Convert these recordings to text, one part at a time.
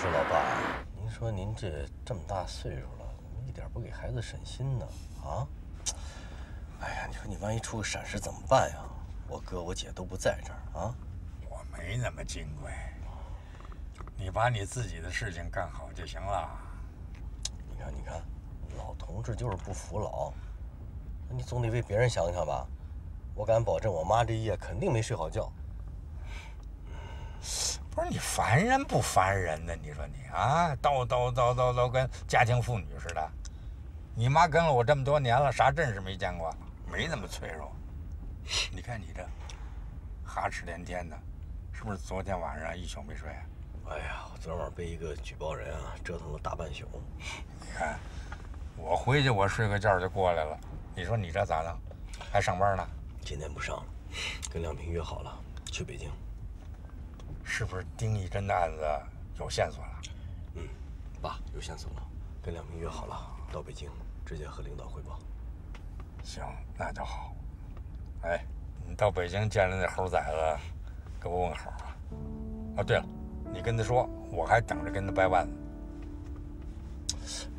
说老爸，您说您这么大岁数了，怎么一点不给孩子省心呢？啊？哎呀，你说你万一出个闪失怎么办呀？我哥我姐都不在这儿啊。我没那么金贵，你把你自己的事情干好就行了。你看，老同志就是不服老，那你总得为别人想想吧。我敢保证，我妈这一夜肯定没睡好觉。不是你烦人不烦人呢？你说你啊，叨跟家庭妇女似的。你妈跟了我这么多年了，啥阵势没见过，没那么脆弱。你看你这哈哧连天的，是不是昨天晚上一宿没睡啊？哎呀，我昨晚被一个举报人啊折腾了大半宿。你看，我回去我睡个觉就过来了。你说你这咋弄？还上班呢？今天不上了，跟亮平约好了去北京。是不是丁义珍的案子有线索了？嗯，爸有线索了，跟亮平约好了，到北京直接和领导汇报。行，那就好。哎，你到北京见了那猴崽子，给我问好啊。哦，对了，你跟他说，我还等着跟他掰腕子。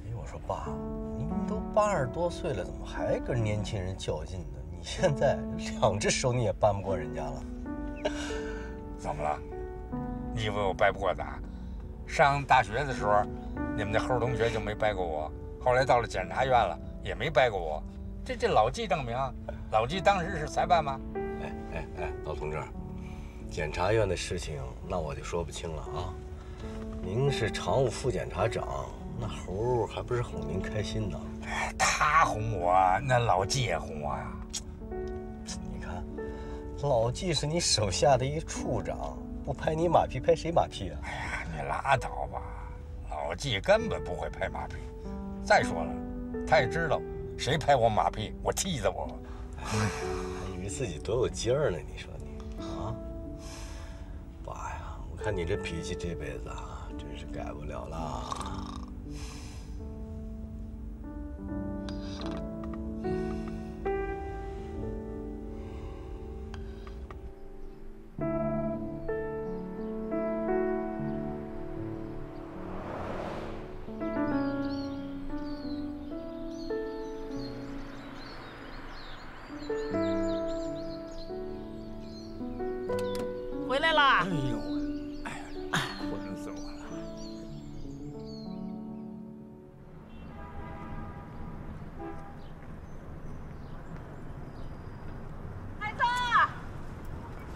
哎，我说爸，您都80多岁了，怎么还跟年轻人较劲呢？你现在2只手你也扳不过人家了。怎么了？你以为我掰不过他？上大学的时候，你们那猴同学就没掰过我，后来到了检察院了，也没掰过我。这老纪证明，老纪当时是裁判吗？哎，老同志，检察院的事情那我就说不清了啊。您是常务副检察长，那猴还不是哄您开心呢？哎，他哄我，那老纪也哄我呀。你看，老纪是你手下的一处长，不拍你马屁，拍谁马屁啊？哎呀，你拉倒吧，老纪根本不会拍马屁。再说了，他也知道谁拍我马屁，我踢死我。还以为自己多有劲儿呢，你说你啊？爸呀，我看你这脾气，这辈子啊，真是改不了了。回来啦！哎呦，哎呀，困死我了。孩子，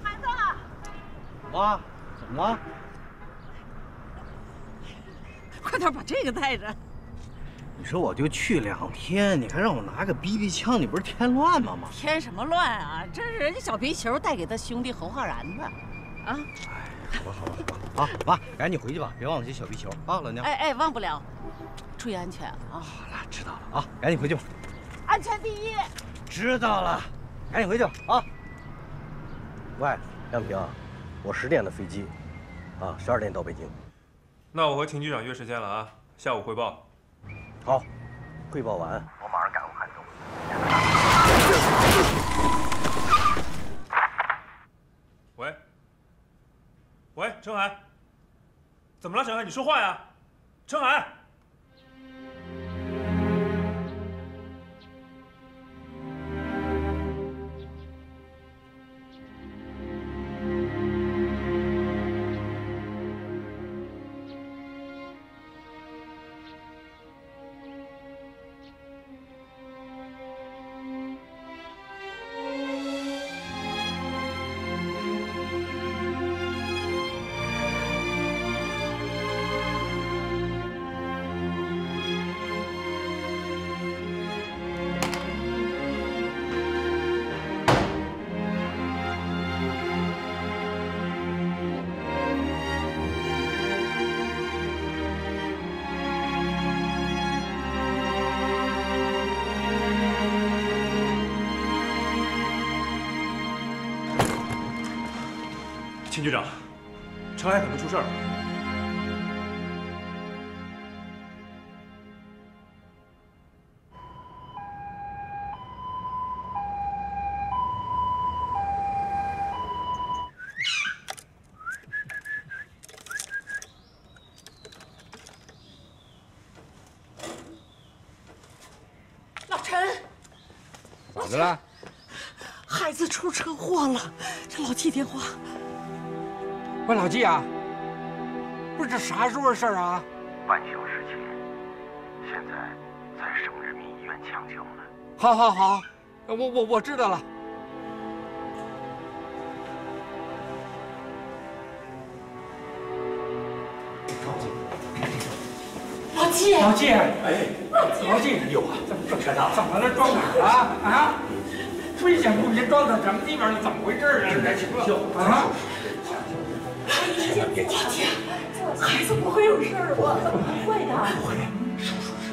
孩子，妈，怎么了？快点把这个带着。你说我就去2天，你还让我拿个 BB 枪，你不是添乱吗？妈，添什么乱啊？这是人家小皮球带给他兄弟侯浩然的，啊！哎，好吧，啊，妈，赶紧回去吧，别忘记小皮球啊，老娘。哎，忘不了，注意安全啊！好了，知道了啊，赶紧回去吧。安全第一。知道了，赶紧回去吧啊。喂，亮平，我10点的飞机，啊，12点到北京。那我和秦局长约时间了啊，下午汇报。好，汇报完，我马上赶回汉中。喂，陈海，怎么了？陈海，你说话呀！陈海。秦局长，陈海可能出事儿了。么了？孩子出车祸了，这老纪电话。喂，老纪啊，不是这啥时候的事儿啊？半小时前，现在在省人民医院抢救呢。好，好，好，我知道了。老纪，老纪，哎，老纪，有啊，怎么了？装哪儿了？啊？危险物品装到什么地方了？怎么回事啊？这情况啊？别急，孩子不会有事儿吧？不会的。不会，手术室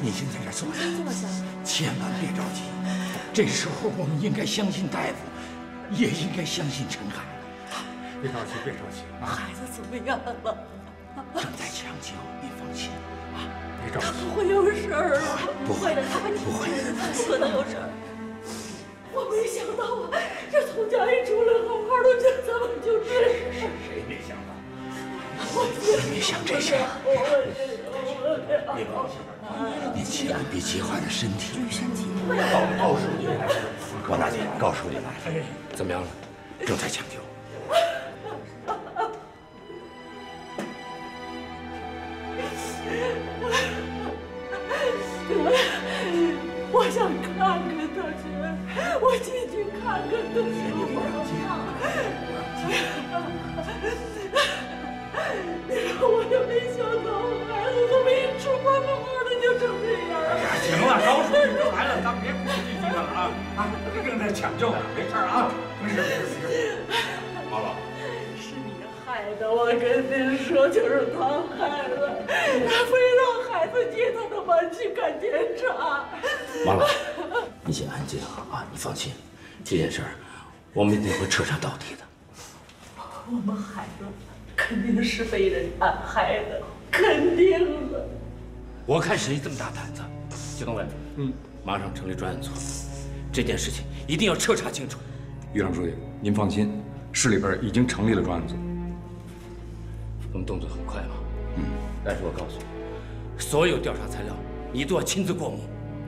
你先在这坐下，千万别着急。这时候我们应该相信大夫，也应该相信陈海。别着急，别着急啊！孩子怎么样了？正在抢救，你放心啊，别着急。不会有事儿啊！不会的，不会，不可能有事儿。我没想到啊，这从家里出来好好的，这怎么就这样？谁没想到？你别想这些，你千万别急坏了身体。高书记来了，王大姐，高书记来了，怎么样了？正在抢救。我想看看他去，我进去看看他去。我也没想到，孩子这么一出门好好的就成这样。哎呀，行了，高书记都来了，咱们别哭唧唧的了啊！正在抢救呢，没事啊，没事。妈妈，是你害的，我跟您说，就是他害的，他非让孩子进他的班去干检查。妈妈，你先安静啊，你放心，这件事儿我们一定会彻查到底的。我们孩子肯定是被人暗害的，肯定的。我看谁这么大胆子，季东伟，马上成立专案组，这件事情一定要彻查清楚。于长书记，您放心，市里边已经成立了专案组。我们动作很快嘛，但是我告诉你，所有调查材料你都要亲自过目。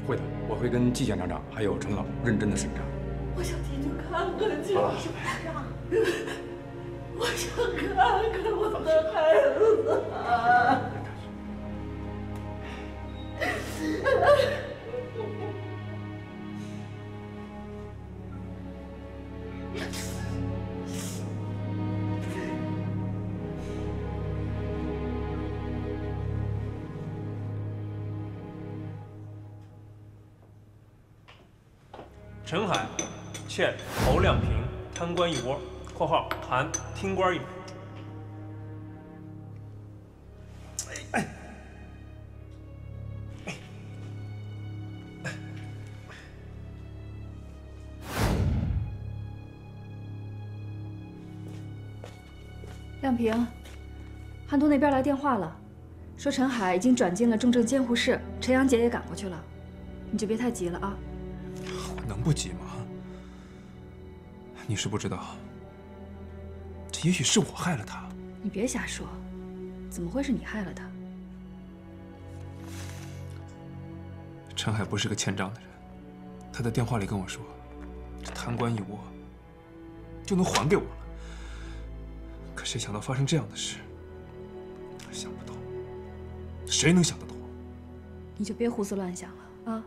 会的，我会跟季检察长还有陈老认真的审查。我想进去看看去。我想看看我的孩子。陈海，欠侯亮平贪官一窝（括号含听官一枚）。亮平，汉都那边来电话了，说陈海已经转进了重症监护室，陈阳杰也赶过去了，你就别太急了啊。我能不急吗？你是不知道，这也许是我害了他。你别瞎说，怎么会是你害了他？陈海不是个欠账的人，他在电话里跟我说，这贪官一窝就能还给我了。可谁想到发生这样的事？想不通，谁能想得通？你就别胡思乱想了啊！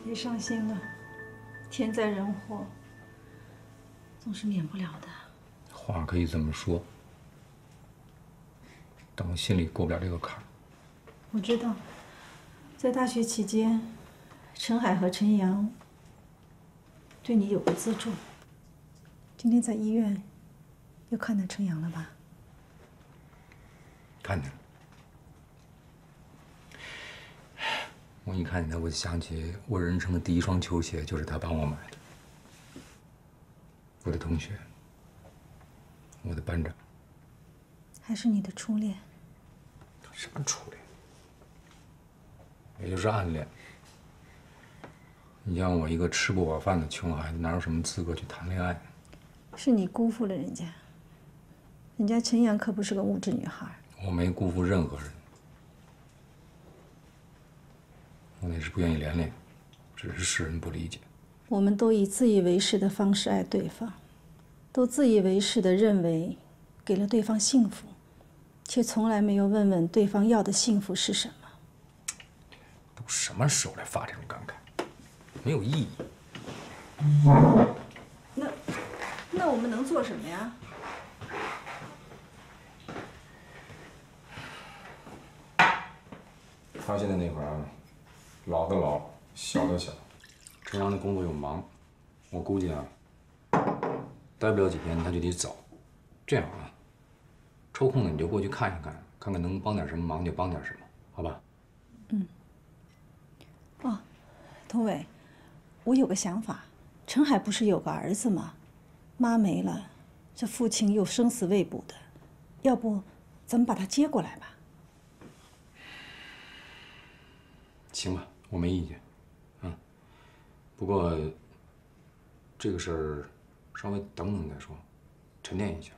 别伤心了，天灾人祸总是免不了的。话可以这么说，但我心里过不了这个坎儿。我知道，在大学期间，陈海和陈阳对你有过资助。今天在医院又看到陈阳了吧？看见了。我一看见他，我就想起我人生的第一双球鞋就是他帮我买的。我的同学，我的班长，还是你的初恋？什么初恋？也就是暗恋。你像我一个吃不饱饭的穷孩子，哪有什么资格去谈恋爱？是你辜负了人家。人家陈阳可不是个物质女孩。我没辜负任何人，我那是不愿意连累，只是世人不理解。我们都以自以为是的方式爱对方，都自以为是的认为给了对方幸福，却从来没有问问对方要的幸福是什么。都什么时候来发这种感慨？没有意义。那我们能做什么呀？他现在那会儿啊，老的老，小的小。陈阳的工作又忙，我估计啊，待不了几天他就得走。这样啊，抽空呢你就过去看一看，看看能帮点什么忙就帮点什么，好吧？嗯。哦，童伟，我有个想法，陈海不是有个儿子吗？妈没了，这父亲又生死未卜的，要不咱们把他接过来吧？行吧，我没意见，啊。不过这个事儿稍微等等再说，沉淀一下，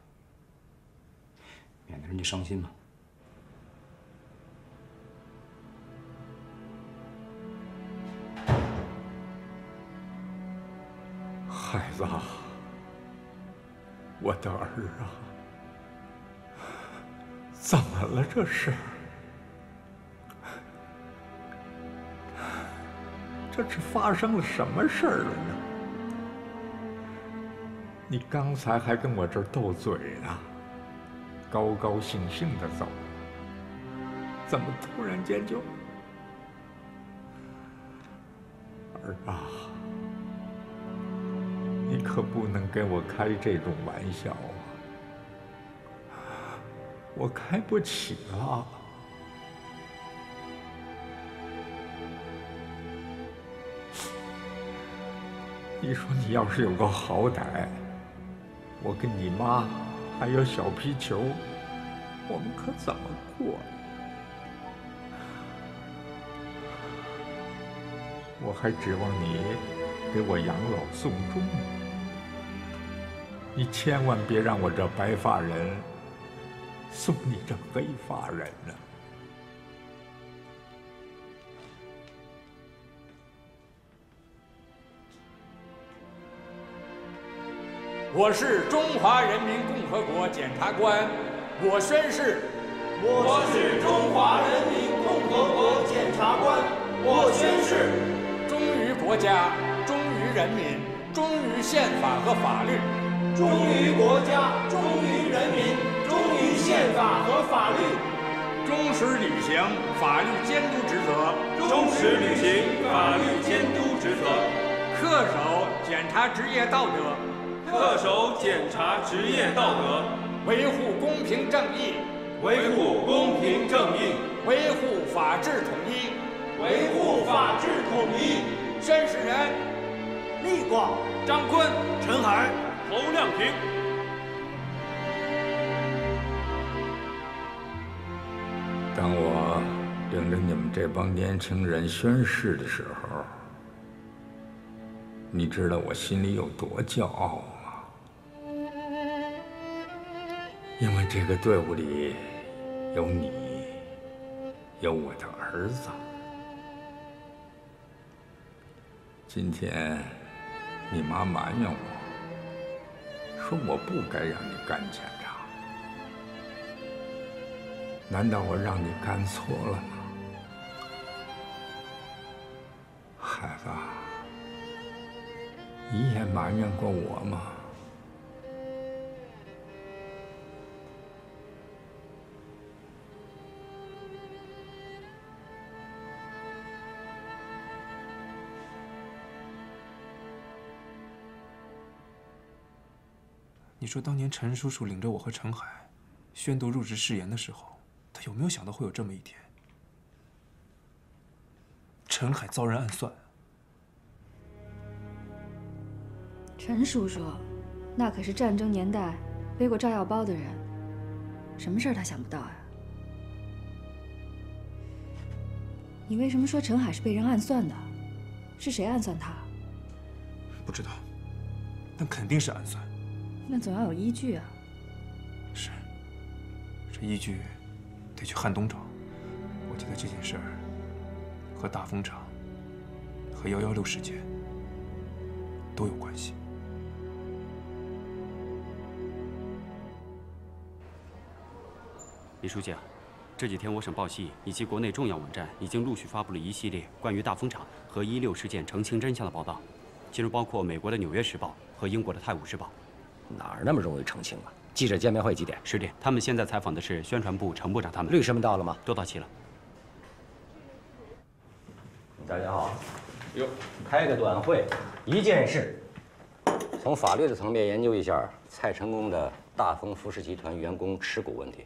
免得人家伤心嘛。孩子啊，我的儿啊，怎么了这是？这是发生了什么事儿了呢？你刚才还跟我这儿斗嘴呢，高高兴兴的走，怎么突然间就……儿啊，你可不能给我开这种玩笑啊！我开不起了。你说你要是有个好歹，我跟你妈还有小皮球，我们可怎么过呀？我还指望你给我养老送终，你千万别让我这白发人送你这黑发人啊！我是中华人民共和国检察官，我宣誓。我是中华人民共和国检察官，我宣誓。忠于国家，忠于人民，忠于宪法和法律。忠于国家，忠于人民，忠于宪法和法律。忠实履行法律监督职责。忠实履行法律监督职责。恪守检察职业道德。恪守检察职业道德，维护公平正义，维护公平正义，维护法治统一，维护法治统一。宣誓人：厉光、张坤、陈海、侯亮平。当我领着你们这帮年轻人宣誓的时候，你知道我心里有多骄傲吗？因为这个队伍里有你，有我的儿子。今天你妈埋怨我，说我不该让你干检察，难道我让你干错了吗？孩子，你也埋怨过我吗？你说当年陈叔叔领着我和陈海宣读入职誓言的时候，他有没有想到会有这么一天？陈海遭人暗算。陈叔叔，那可是战争年代背过炸药包的人，什么事儿他想不到呀？你为什么说陈海是被人暗算的？是谁暗算他？不知道，但肯定是暗算。那总要有依据啊。是，这依据得去汉东找。我记得这件事儿和大风厂和116事件都有关系。李书记啊，这几天我省报系以及国内重要网站已经陆续发布了一系列关于大风厂和16事件澄清真相的报道，其中包括美国的《纽约时报》和英国的《泰晤士报》。哪儿那么容易澄清啊？记者见面会几点？10点。他们现在采访的是宣传部程部长他们。律师们到了吗？都到齐了。大家好。哟，开个短会，一件事，从法律的层面研究一下蔡成功的大丰服饰集团员工持股问题。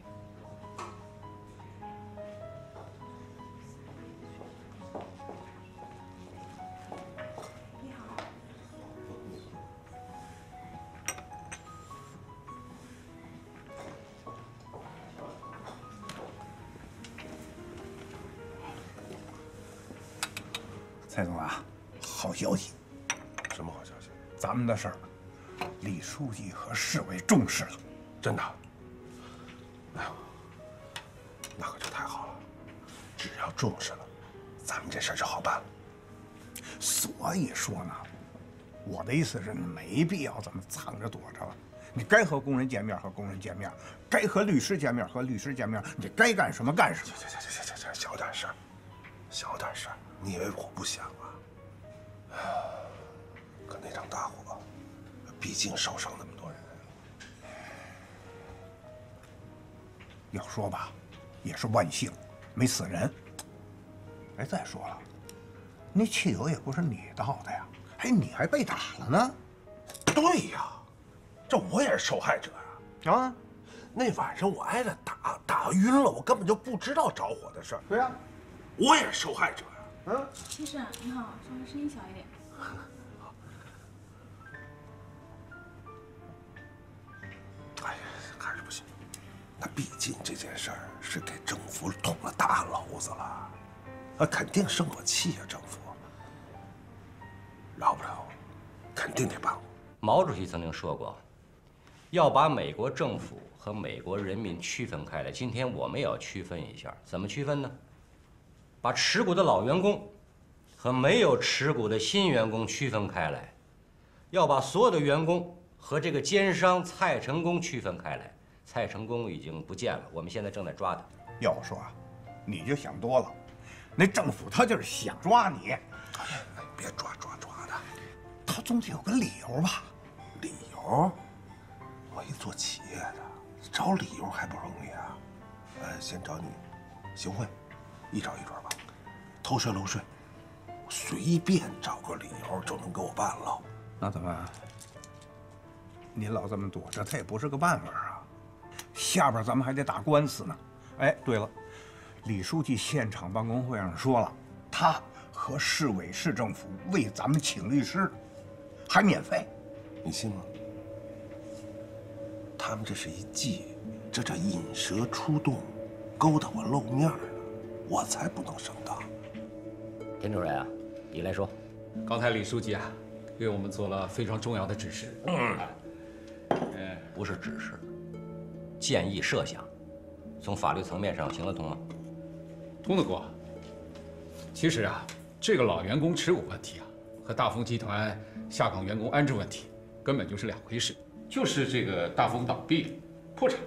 蔡总啊，好消息！什么好消息？咱们的事儿，李书记和市委重视了，真的。哎呦，那可就太好了！只要重视了，咱们这事儿就好办了。所以说呢，我的意思是，没必要这么藏着躲着了。你该和工人见面和工人见面，该和律师见面和律师见面，你该干什么干什么。行，小点事儿，小点事儿。你以为我不想啊？可那场大火，毕竟烧伤那么多人。要说吧，也是万幸，没死人。哎，再说了，那汽油也不是你倒的呀，哎，你还被打了呢。对呀，这我也是受害者呀！啊，那晚上我挨着打晕了，我根本就不知道着火的事儿。对呀，我也是受害者呀。先生你好，稍微声音小一点。哎呀，还是不行。那毕竟这件事儿是给政府捅了大娄子了，肯定生我气呀！政府饶不了，肯定得帮我。毛主席曾经说过，要把美国政府和美国人民区分开来。今天我们也要区分一下，怎么区分呢？把持股的老员工和没有持股的新员工区分开来，要把所有的员工和这个奸商蔡成功区分开来。蔡成功已经不见了，我们现在正在抓他。要我说啊，你就想多了，那政府他就是想抓你。哎，别抓的，他总得有个理由吧？理由？我一做企业的，找理由还不容易啊？先找你行贿，一找一准吧。偷税漏税，随便找个理由就能给我办了。那怎么？你老这么躲着，他也不是个办法啊。下边咱们还得打官司呢。哎，对了，李书记现场办公会上说了，他和市委市政府为咱们请律师，还免费。你信吗？他们这是一计，这叫引蛇出洞，勾搭我露面了，我才不能上当。田主任啊，你来说。刚才李书记啊，给我们做了非常重要的指示。不是指示，建议设想，从法律层面上行得通吗？通得过。其实啊，这个老员工持股问题啊，和大丰集团下岗员工安置问题根本就是两回事。就是这个大丰倒闭了，破产，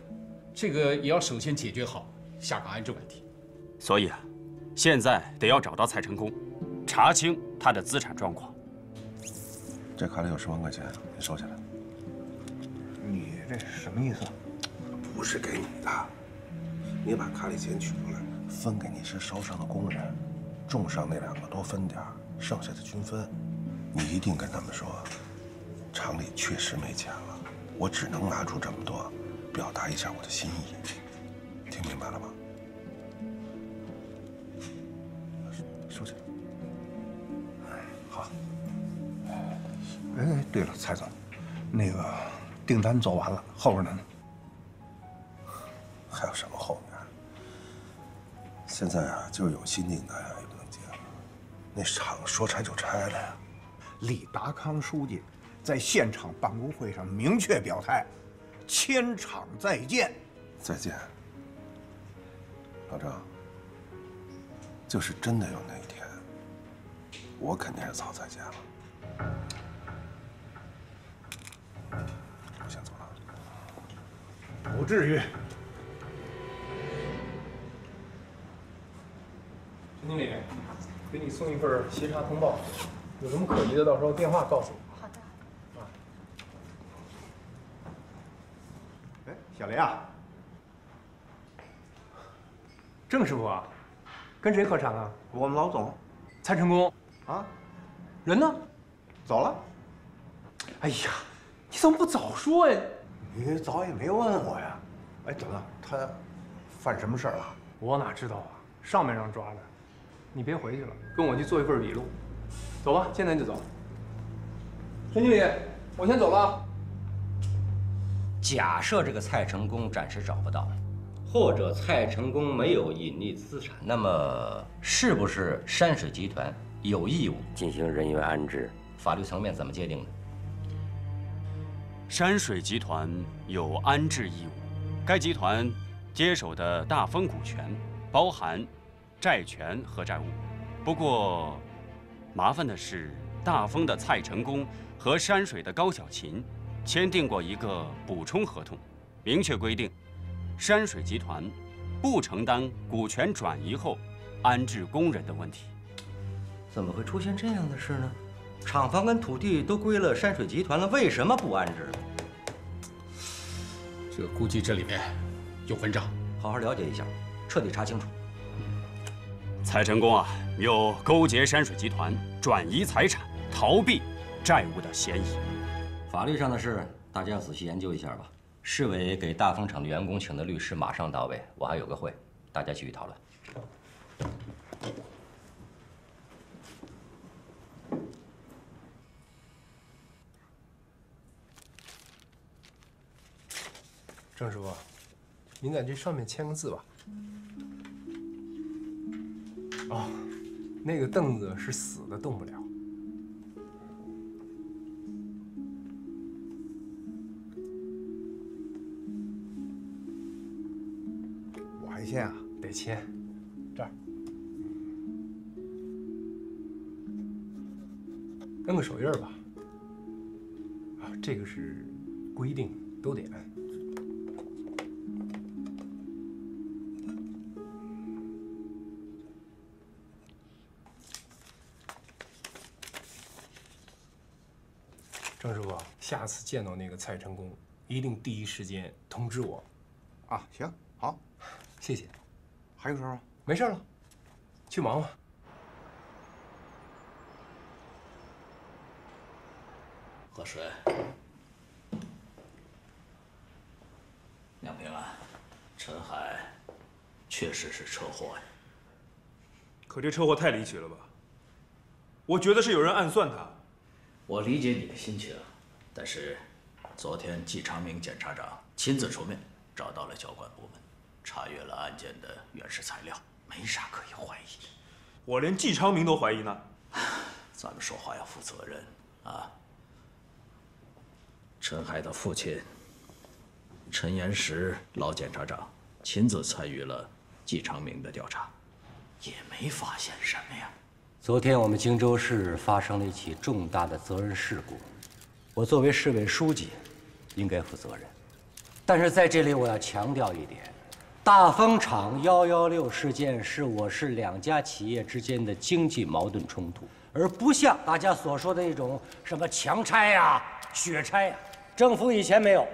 这个也要首先解决好下岗安置问题。所以啊，现在得要找到蔡成功，查清他的资产状况。这卡里有10万块钱，你收下来。你这什么意思？不是给你的，你把卡里钱取出来，分给你是烧伤的工人，重伤那2个多分点，剩下的均分。你一定跟他们说，厂里确实没钱了，我只能拿出这么多，表达一下我的心意。听明白了吗？收起来。好。哎，对了，蔡总，那个订单做完了，后边呢？还有什么后面？现在啊，就是有新订单啊，也不能接了。那厂说拆就拆了呀。李达康书记在现场办公会上明确表态，签厂再见。再见，老张。就是真的有那一天，我肯定是早再见了。我先走了。不至于。陈经理，给你送一份协查通报，有什么可疑的，到时候电话告诉我。好的。哎，小雷啊，郑师傅啊，跟谁喝茶啊？我们老总，蔡成功。啊，人呢？走了。哎呀，你怎么不早说呀？你早也没问我呀。哎，怎么他犯什么事儿了？我哪知道啊，上面让抓的。你别回去了，跟我去做一份笔录。走吧，现在就走。陈经理，我先走了。假设这个蔡成功暂时找不到，或者蔡成功没有隐匿资产，那么是不是山水集团有义务进行人员安置？法律层面怎么界定呢？山水集团有安置义务，该集团接手的大丰股权包含债权和债务。不过，麻烦的是，大丰的蔡成功和山水的高小琴签订过一个补充合同，明确规定，山水集团不承担股权转移后安置工人的问题。怎么会出现这样的事呢？厂房跟土地都归了山水集团了，为什么不安置？这估计这里面有文章，好好了解一下，彻底查清楚。蔡成功啊，有勾结山水集团转移财产、逃避债务的嫌疑。法律上的事，大家要仔细研究一下吧。市委给大丰厂的员工请的律师马上到位，我还有个会，大家继续讨论。郑师傅，您在这上面签个字吧。哦，那个凳子是死的，动不了。我还签啊？得签。这儿，摁个手印吧。啊，这个是规定，都得摁。郑师傅，下次见到那个蔡成功，一定第一时间通知我。啊，行，好，谢谢。还有事吗？没事了，去忙吧。喝水。梁平啊，陈海确实是车祸呀。可这车祸太离奇了吧？我觉得是有人暗算他。我理解你的心情，但是昨天季长明检察长亲自出面，找到了交管部门，查阅了案件的原始材料，没啥可以怀疑。我连季长明都怀疑呢。咱们说话要负责任啊！陈海的父亲陈岩石老检察长亲自参与了季长明的调查，也没发现什么呀。昨天我们荆州市发生了一起重大的责任事故，我作为市委书记，应该负责任。但是在这里我要强调一点，大丰厂116事件是我市两家企业之间的经济矛盾冲突，而不像大家所说的那种什么强拆呀、血拆呀。政府以前没有，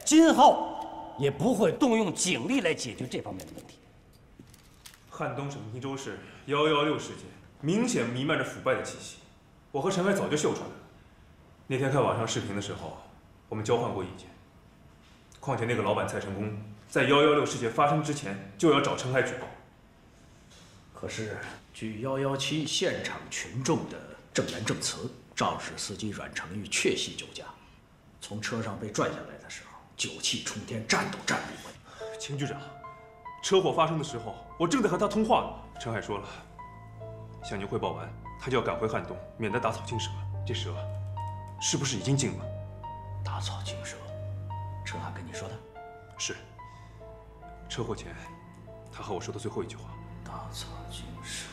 今后也不会动用警力来解决这方面的问题。汉东省汀州市116事件明显弥漫着腐败的气息，我和陈海早就嗅出来了。那天看网上视频的时候，我们交换过意见。况且那个老板蔡成功在116事件发生之前就要找陈海举报。可是，据117现场群众的证言证词，肇事司机阮成玉确系酒驾，从车上被拽下来的时候，酒气冲天，站都站不稳。秦局长，车祸发生的时候，我正在和他通话呢。陈海说了，向您汇报完，他就要赶回汉东，免得打草惊蛇。这蛇，是不是已经惊了？打草惊蛇，陈海跟你说的？是。车祸前，他和我说的最后一句话。打草惊蛇。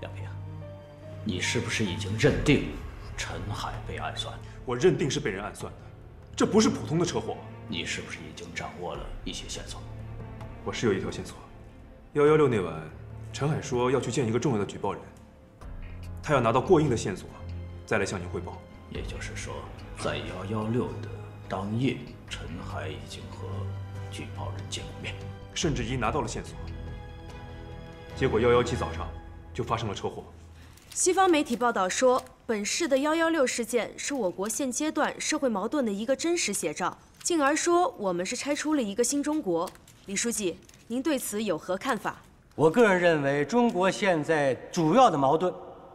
梁平，你是不是已经认定陈海被暗算？我认定是被人暗算的，这不是普通的车祸。你是不是已经掌握了一些线索？我是有一条线索。116那晚，陈海说要去见一个重要的举报人，他要拿到过硬的线索，再来向您汇报。也就是说，在116的当夜，陈海已经和举报人见过面，甚至已经拿到了线索。结果117早上就发生了车祸。西方媒体报道说，本市的116事件是我国现阶段社会矛盾的一个真实写照，进而说我们是拆出了一个新中国。李书记，您对此有何看法？我个人认为，中国现在主要的矛盾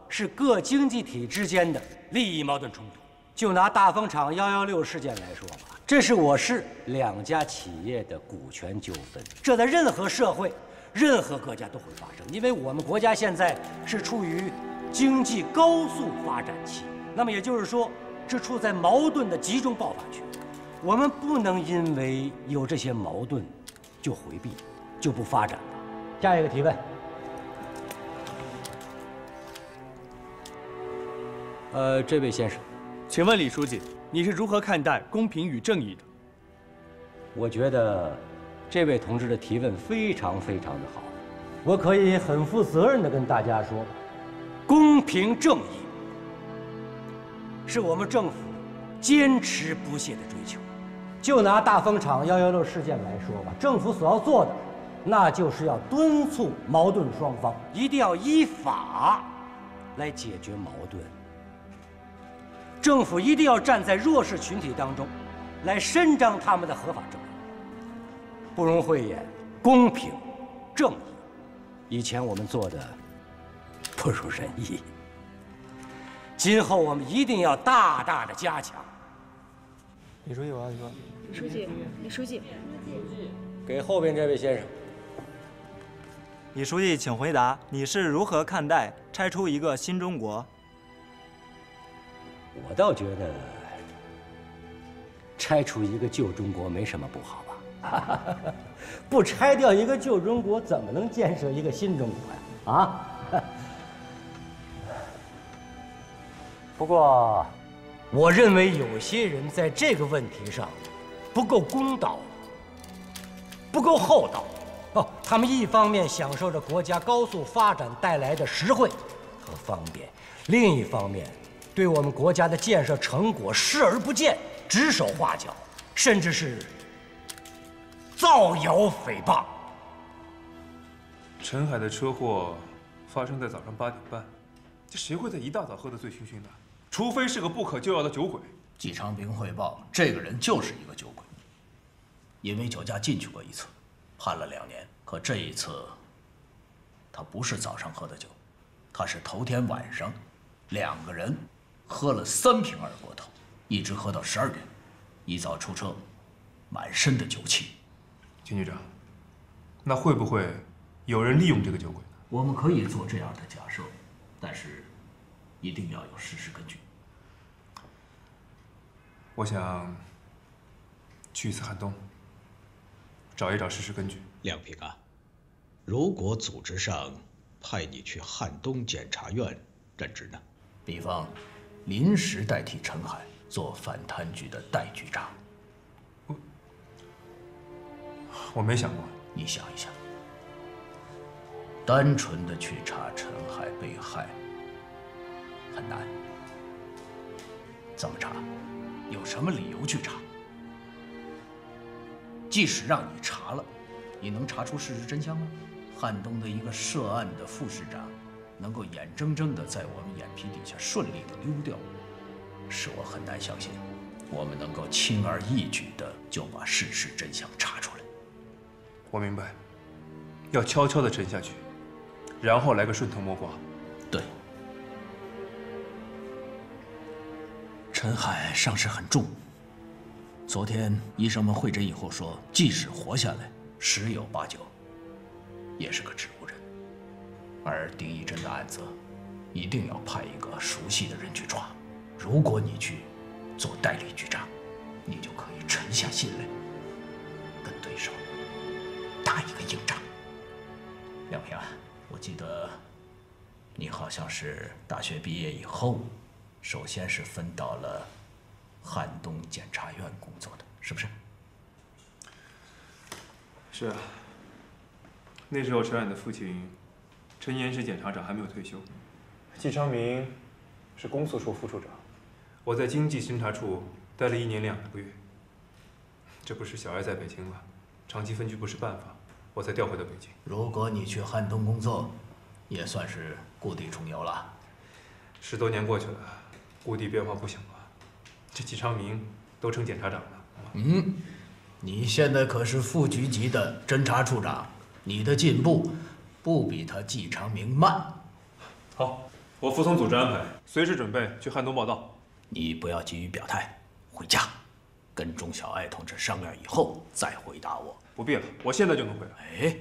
是各经济体之间的利益矛盾冲突。就拿大风厂116事件来说吧，这是我市2家企业的股权纠纷，这在任何社会、任何国家都会发生，因为我们国家现在是处于经济高速发展期，那么也就是说，是处在矛盾的集中爆发区。我们不能因为有这些矛盾就回避，就不发展了。下一个提问。这位先生，请问李书记，你是如何看待公平与正义的？我觉得这位同志的提问非常的好，我可以很负责任地跟大家说，公平正义是我们政府坚持不懈的追求。就拿大风厂116事件来说吧，政府所要做的，那就是要敦促矛盾双方一定要依法来解决矛盾。政府一定要站在弱势群体当中，来伸张他们的合法正义，不容讳言，公平、正义，以前我们做的不如人意，今后我们一定要大大的加强。李书记，我要说。李书记，李书记，给后边这位先生。李书记，请回答，你是如何看待拆出一个新中国？我倒觉得拆除一个旧中国没什么不好吧？不拆掉一个旧中国，怎么能建设一个新中国呀？啊！不过，我认为有些人在这个问题上不够公道，不够厚道。哦，他们一方面享受着国家高速发展带来的实惠和方便，另一方面，对我们国家的建设成果视而不见，指手画脚，甚至是造谣诽谤。陈海的车祸发生在早上8点半，这谁会在一大早喝得醉醺醺的？除非是个不可救药的酒鬼。季长平汇报，这个人就是一个酒鬼，因为酒驾进去过一次，判了2年。可这一次，他不是早上喝的酒，他是头天晚上，2个人喝了3瓶二锅头，一直喝到12点，一早出车，满身的酒气。秦局长，那会不会有人利用这个酒鬼呢？我们可以做这样的假设，但是一定要有事实根据。我想去一次汉东，找一找事实根据。亮平啊，如果组织上派你去汉东检察院任职呢？比方临时代替陈海做反贪局的代局长。我没想过。你想一想，单纯的去查陈海被害很难。怎么查？有什么理由去查？即使让你查了，你能查出事实真相吗？汉东的一个涉案的副市长，能够眼睁睁地在我们眼皮底下顺利地溜掉，使我很难相信，我们能够轻而易举地就把事实真相查出来。我明白，要悄悄地沉下去，然后来个顺藤摸瓜。对，陈海伤势很重。昨天医生们会诊以后说，即使活下来，10有8九也是个植物人。而丁义珍的案子，一定要派一个熟悉的人去抓。如果你去做代理局长，你就可以沉下心来，跟对手打一个硬仗。亮平，我记得你好像是大学毕业以后，首先是分到了汉东检察院工作的，是不是？是啊。那时候陈海的父亲陈岩是检察长，还没有退休。季昌明是公诉处副处长。我在经济侦查处待了1年2个月。这不是小爱在北京吗？长期分居不是办法，我才调回到北京。如果你去汉东工作，也算是故地重游了。10多年过去了，故地变化不小啊。这季昌明都成检察长了。嗯，你现在可是副局级的侦查处长，你的进步不比他季昌明慢。好，我服从组织安排，随时准备去汉东报道。你不要急于表态，回家跟钟小爱同志商量以后再回答我。不必了，我现在就能回答。哎，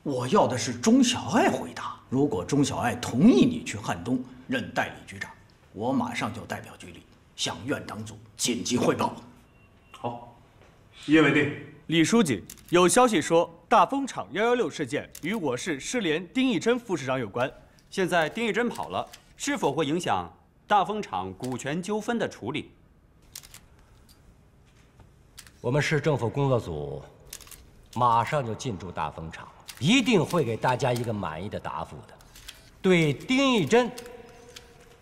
我要的是钟小爱回答。如果钟小爱同意你去汉东任代理局长，我马上就代表局里向院党组紧急汇报。好，一言为定。李书记，有消息说大风厂116事件与我市失联丁义珍副市长有关。现在丁义珍跑了，是否会影响大风厂股权纠纷的处理？我们市政府工作组马上就进驻大风厂，一定会给大家一个满意的答复的。对丁义珍，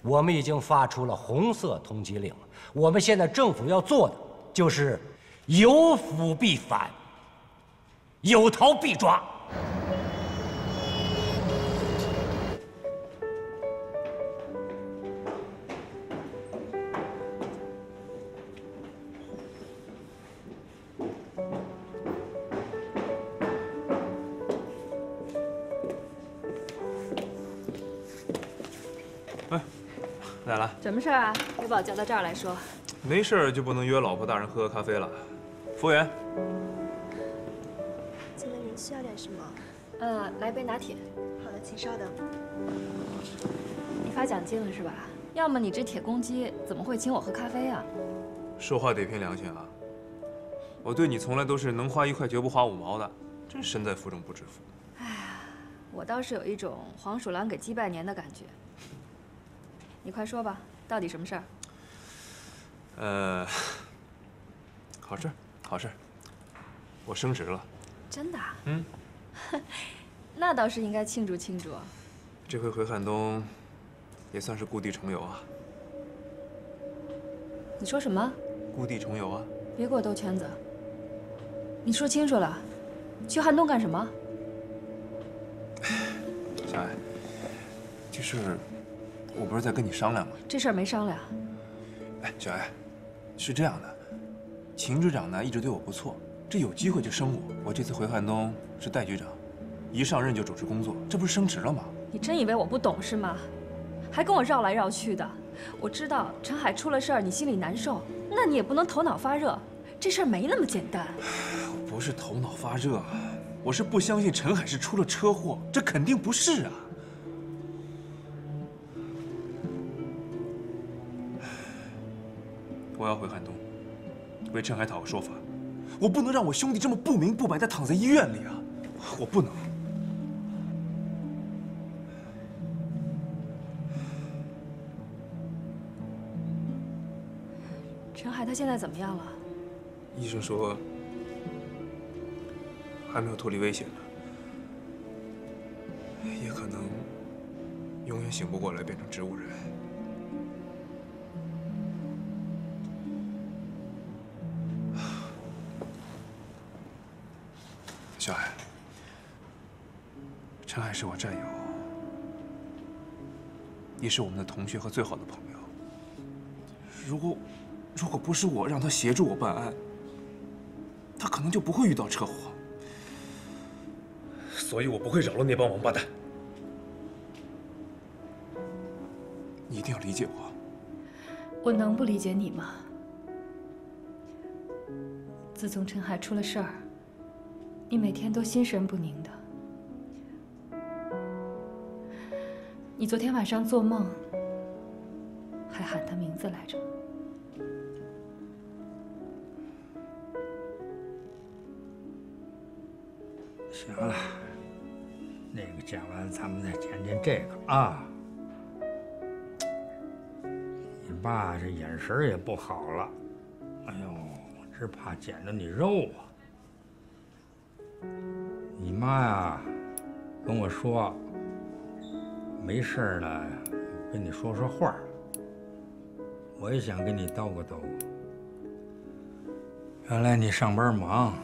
我们已经发出了红色通缉令了。我们现在政府要做的就是有腐必反，有逃必抓。来了，什么事儿啊？又把我叫到这儿来说。没事儿就不能约老婆大人喝咖啡了。服务员，请问您需要点什么？来杯拿铁。好的，请稍等。你发奖金了是吧？要么你这铁公鸡怎么会请我喝咖啡啊？说话得凭良心啊！我对你从来都是能花1块绝不花5毛的，真身在福中不知福。哎呀，我倒是有一种黄鼠狼给鸡拜年的感觉。你快说吧，到底什么事儿？好事，好事，我升职了。真的？嗯，那倒是应该庆祝庆祝。这回回汉东，也算是故地重游啊。你说什么？故地重游啊！别给我兜圈子。你说清楚了，去汉东干什么？小爱，这事我不是在跟你商量吗？这事儿没商量。哎，小爱，是这样的，秦局长呢一直对我不错，这有机会就升我。我这次回汉东是代局长，一上任就主持工作，这不是升职了吗？你真以为我不懂是吗？还跟我绕来绕去的。我知道陈海出了事儿，你心里难受，那你也不能头脑发热，这事儿没那么简单。我不是头脑发热，我是不相信陈海是出了车祸，这肯定不是啊。我要回汉东，为陈海讨个说法。我不能让我兄弟这么不明不白地躺在医院里啊！我不能。陈海他现在怎么样了？医生说还没有脱离危险呢，也可能永远醒不过来，变成植物人。小海，陈海是我战友，也是我们的同学和最好的朋友。如果不是我让他协助我办案，他可能就不会遇到车祸。所以我不会饶了那帮王八蛋。你一定要理解我。我能不理解你吗？自从陈海出了事儿，你每天都心神不宁的。你昨天晚上做梦，还喊他名字来着。行了，那个讲完，咱们再讲讲这个啊。你爸这眼神也不好了，哎呦，只怕捡着你肉啊。你妈呀，跟我说，没事呢，跟你说说话。我也想跟你叨咕叨咕。原来你上班忙，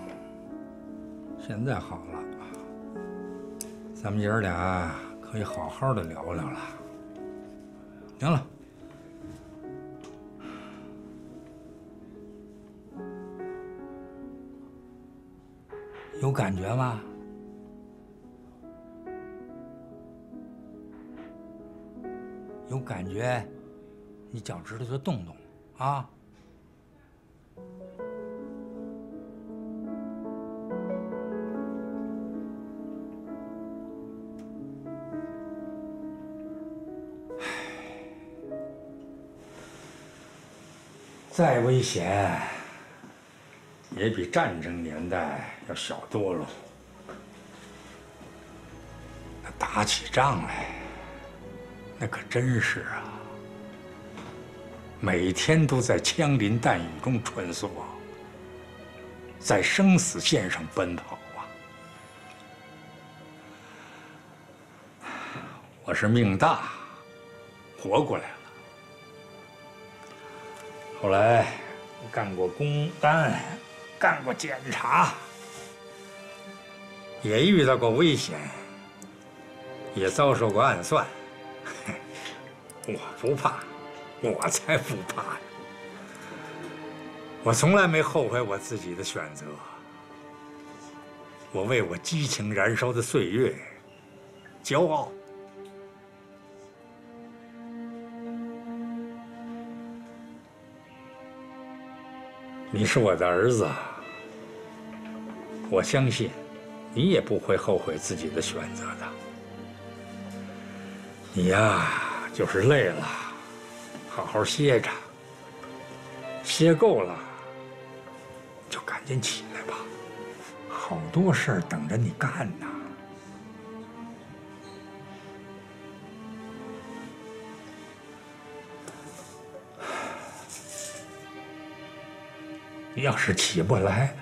现在好了，咱们爷儿俩可以好好的聊聊了。行了。有感觉吗？有感觉，你脚趾头就动动啊！再危险，也比战争年代要小多了。那打起仗来，那可真是啊，每天都在枪林弹雨中穿梭，在生死线上奔跑啊。我是命大，活过来了。后来干过公安，干过检察，也遇到过危险，也遭受过暗算。我不怕，我才不怕呀！我从来没后悔我自己的选择，我为我激情燃烧的岁月骄傲。你是我的儿子，我相信你也不会后悔自己的选择的。你呀，就是累了，好好歇着，歇够了就赶紧起来吧，好多事儿等着你干呢。你要是起不来，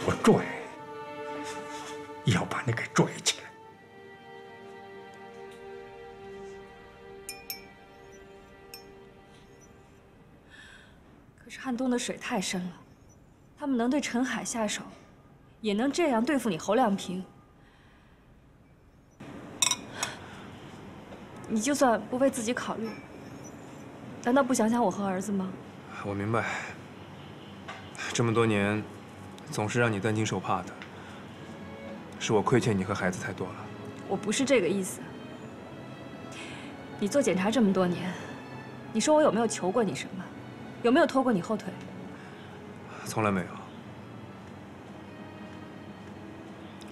我拽，要把你给拽起来。可是汉东的水太深了，他们能对陈海下手，也能这样对付你侯亮平。你就算不为自己考虑，难道不想想我和儿子吗？我明白。这么多年，总是让你担惊受怕的，是我亏欠你和孩子太多了。我不是这个意思。你做检察这么多年，你说我有没有求过你什么？有没有拖过你后腿？从来没有。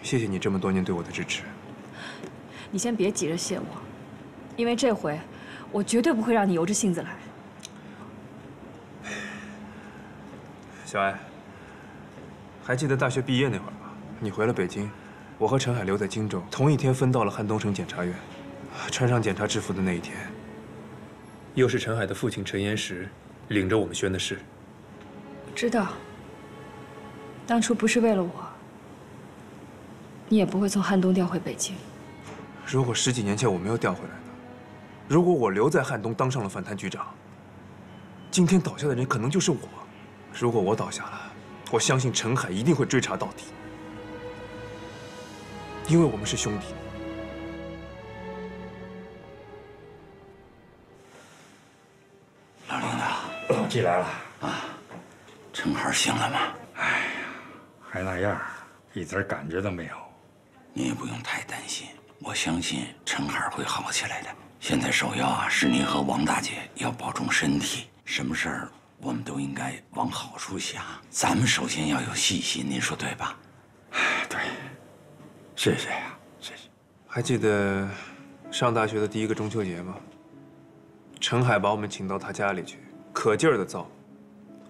谢谢你这么多年对我的支持。你先别急着谢我，因为这回我绝对不会让你由着性子来。小艾，还记得大学毕业那会儿吧？你回了北京，我和陈海留在荆州，同一天分到了汉东省检察院。穿上检察制服的那一天，又是陈海的父亲陈岩石领着我们宣的誓。知道，当初不是为了我，你也不会从汉东调回北京。如果10几年前我没有调回来呢？如果我留在汉东当上了反贪局长，今天倒下的人可能就是我。如果我倒下了，我相信陈海一定会追查到底，因为我们是兄弟。老领导，寄来了啊。陈孩醒了吗？哎呀，还那样，一点感觉都没有。你也不用太担心，我相信陈孩会好起来的。现在首要啊，是您和王大姐要保重身体。什么事儿我们都应该往好处想。咱们首先要有信心，您说对吧？对，谢谢呀，谢谢。还记得上大学的第一个中秋节吗？陈海把我们请到他家里去，可劲儿的造，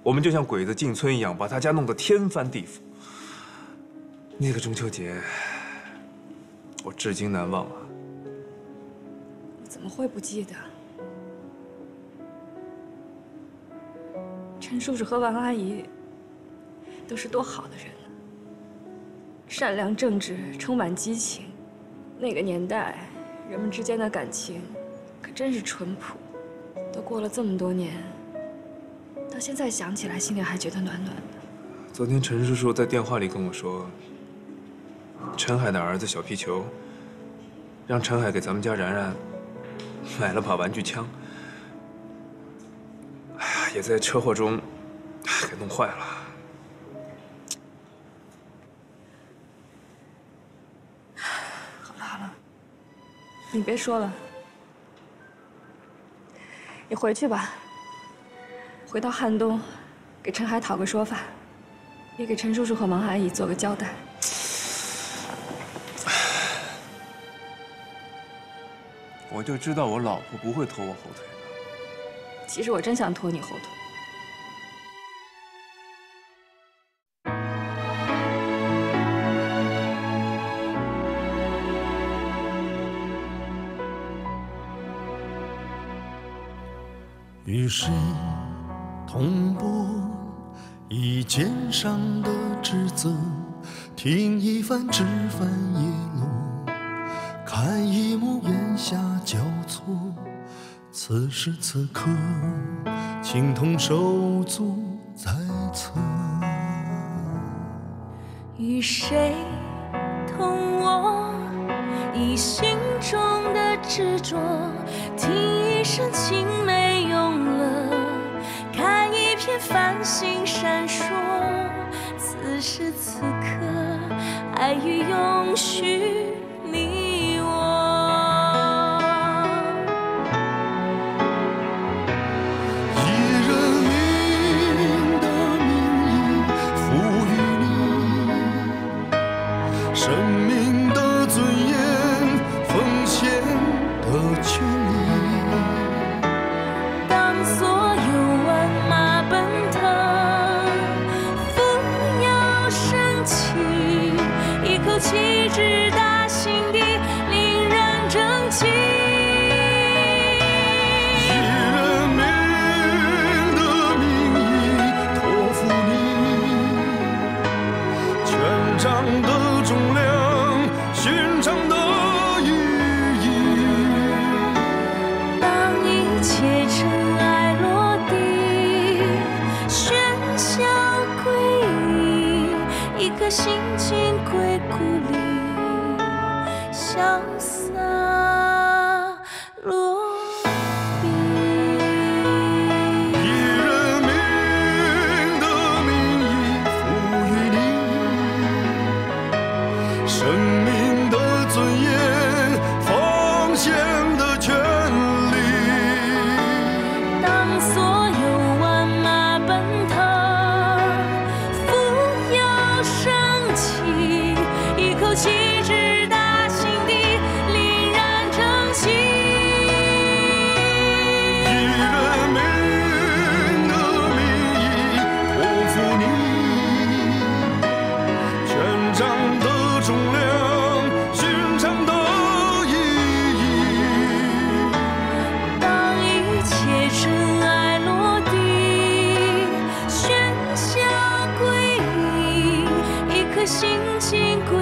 我们就像鬼子进村一样，把他家弄得天翻地覆。那个中秋节，我至今难忘啊！怎么会不记得？陈叔叔和王阿姨都是多好的人啊！善良正直，充满激情。那个年代，人们之间的感情可真是淳朴。都过了这么多年，到现在想起来，心里还觉得暖暖的。昨天陈叔叔在电话里跟我说，陈海的儿子小皮球，让陈海给咱们家然然买了把玩具枪，哎呀，也在车祸中给弄坏了。好了，你别说了，你回去吧。回到汉东，给陈海讨个说法，也给陈叔叔和王阿姨做个交代。我就知道我老婆不会拖我后腿的。其实我真想拖你后腿。与谁同步一肩上的职责，听一番枝繁叶落，看一幕檐下交错。此时此刻，情同手足在侧。与谁同我以心中的执着，听一声青梅涌了，看一片繁星闪烁。此时此刻，爱与永续，你我。以人民的名义赋予你生命的尊严，奉献的权利。当所有万马奔腾，风摇升起，一口气直达心底，令人争气。以人民的名义托付你权杖的重量，勋章的意义。当一切尘埃落地，喧嚣归隐，一颗心情归故里，潇洒落笔。以人民的名义赋予你生命的尊严，奉献的权利。当所有万马奔腾，扶摇升起，一口气直达心底，令人争气。以人民的名义托付你权杖的重量，勋章的意义。当一切尘埃落地，喧嚣归隐，一颗心情归